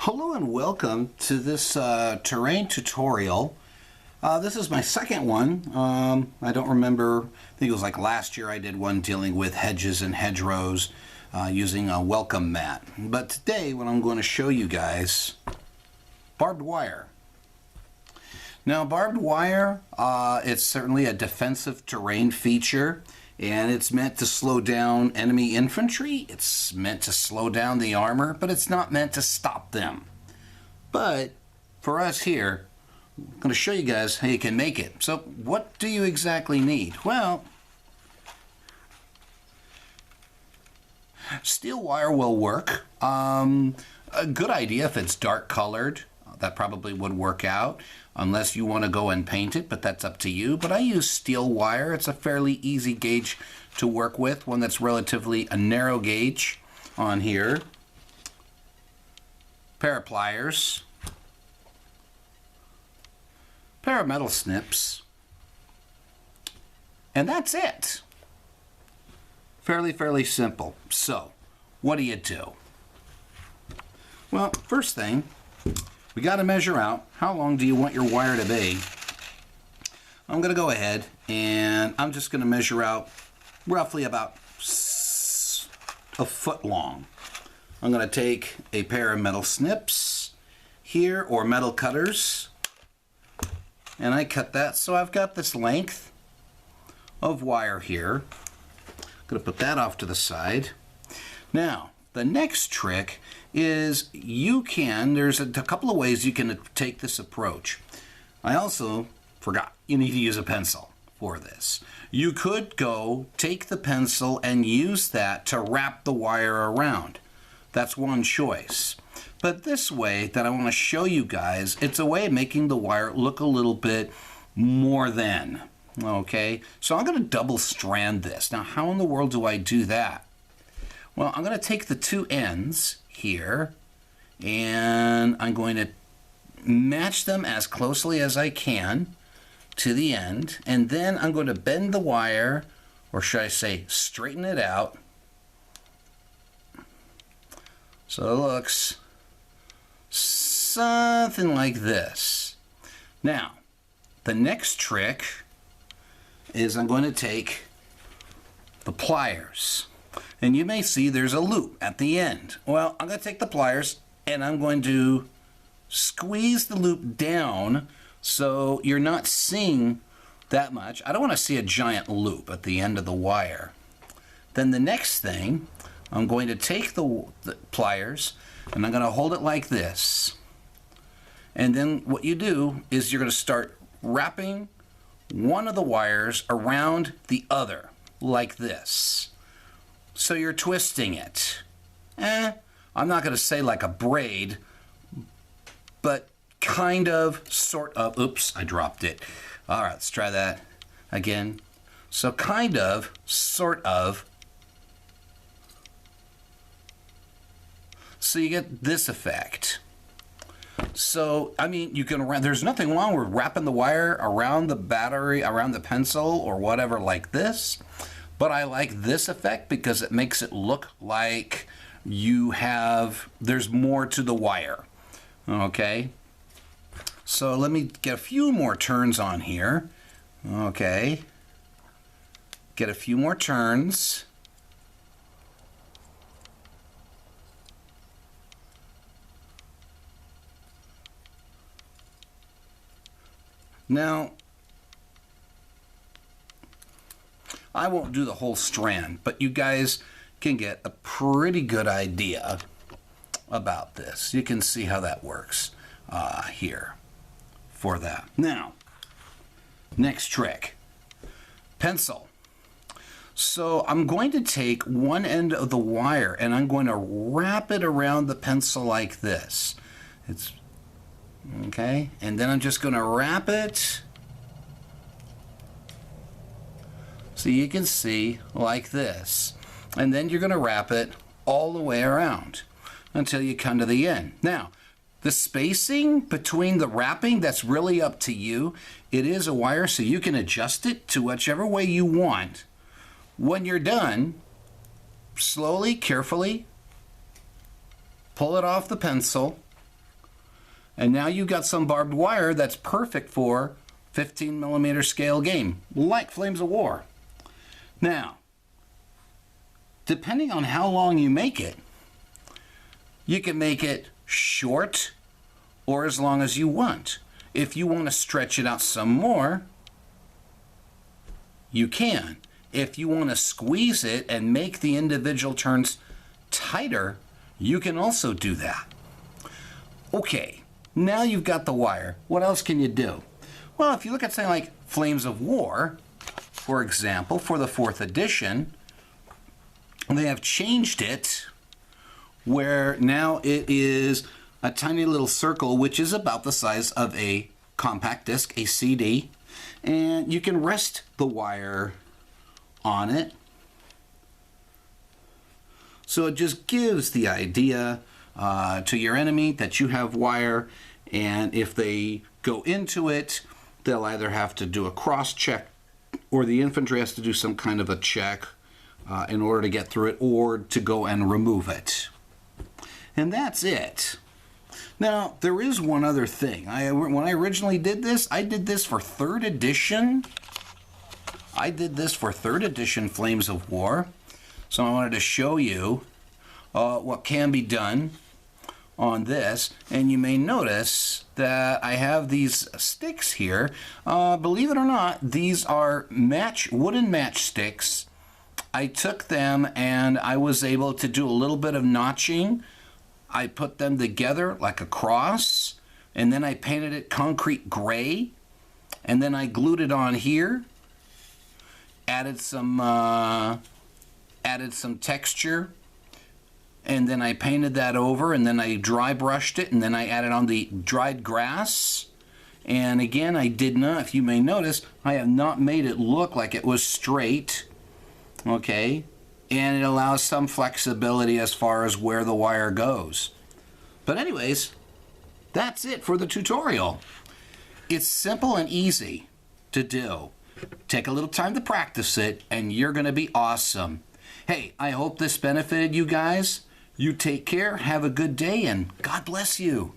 Hello and welcome to this terrain tutorial. This is my second one. I don't remember, I think it was like last year I did one dealing with hedges and hedgerows using a welcome mat. But today what I'm going to show you guys, barbed wire. Now barbed wire, it's certainly a defensive terrain feature, and it's meant to slow down enemy infantry. It's meant to slow down the armor, but it's not meant to stop them. But for us here, I'm going to show you guys how you can make it. So what do you exactly need? Well, steel wire will work. A good idea if it's dark colored. That probably would work out, unless you want to go and paint it, but that's up to you. But I use steel wire. It's a fairly easy gauge to work with, one that's relatively a narrow gauge on here. Pair of pliers, pair of metal snips, and that's it. Fairly simple. So, what do? Well, first thing, we got to measure out how long do you want your wire to be. I'm going to go ahead and I'm just going to measure out roughly about a foot long. I'm going to take a pair of metal snips here, or metal cutters, and I cut that so I've got this length of wire here. I'm going to put that off to the side. Now, the next trick is there's a couple of ways you can take this approach. I also forgot, you need to use a pencil for this. You could take the pencil and use that to wrap the wire around. That's one choice. But this way that I want to show you guys, it's a way of making the wire look a little bit more than. Okay, so I'm going to double strand this. Now, how in the world do I do that? Well, I'm going to take the two ends here and I'm going to match them as closely as I can to the end, and then I'm going to bend the wire, or should I say straighten it out, so it looks something like this. Now, the next trick is I'm going to take the pliers. And you may see there's a loop at the end. Well, I'm going to take the pliers and I'm going to squeeze the loop down so you're not seeing that much. I don't want to see a giant loop at the end of the wire. Then the next thing, I'm going to take the pliers and I'm going to hold it like this. And then what you do is you're going to start wrapping one of the wires around the other like this. So you're twisting it. I'm not going to say like a braid, but kind of, sort of. Oops, I dropped it. All right, let's try that again. So kind of, sort of. So you get this effect. So, I mean, there's nothing wrong with wrapping the wire around the battery, around the pencil or whatever like this. But I like this effect because it makes it look like there's more to the wire. Okay. So let me get a few more turns on here. Okay. Get a few more turns. Now, I won't do the whole strand, but you guys can get a pretty good idea about this. You can see how that works here for that. Now, next trick, pencil. So I'm going to take one end of the wire and I'm going to wrap it around the pencil like this. Okay, and then I'm just going to wrap it so you can see like this. And then you're going to wrap it all the way around until you come to the end. Now, the spacing between the wrapping, that's really up to you. It is a wire, so you can adjust it to whichever way you want. When you're done, slowly, carefully, pull it off the pencil And now you've got some barbed wire that's perfect for 15mm scale game, like Flames of War. Now, depending on how long you make it, you can make it short or as long as you want. If you want to stretch it out some more, you can. If you want to squeeze it and make the individual turns tighter, you can also do that. Okay, now you've got the wire. What else can you do? Well, if you look at something like Flames of War, for example, for the 4th edition, they have changed it where now it is a tiny little circle, which is about the size of a compact disc, a CD, and you can rest the wire on it. So it just gives the idea to your enemy that you have wire, and if they go into it, they'll either have to do a cross check or the infantry has to do some kind of a check in order to get through it, or to go and remove it. And that's it. Now, there is one other thing. When I originally did this, I did this for 3rd edition. I did this for 3rd edition Flames of War. So I wanted to show you what can be done on this. And you may notice that I have these sticks here. Believe it or not, these are wooden matchsticks. I took them and I was able to do a little bit of notching. I put them together like a cross, and then I painted it concrete gray, and then I glued it on here, added some texture, and then I painted that over, and then I dry brushed it, and then I added on the dried grass. And again, I did not, if you may notice, I have not made it look like it was straight, okay? And it allows some flexibility as far as where the wire goes. But anyways, that's it for the tutorial. It's simple and easy to do. Take a little time to practice it, and you're going to be awesome. Hey, I hope this benefited you guys. You take care, have a good day, and God bless you.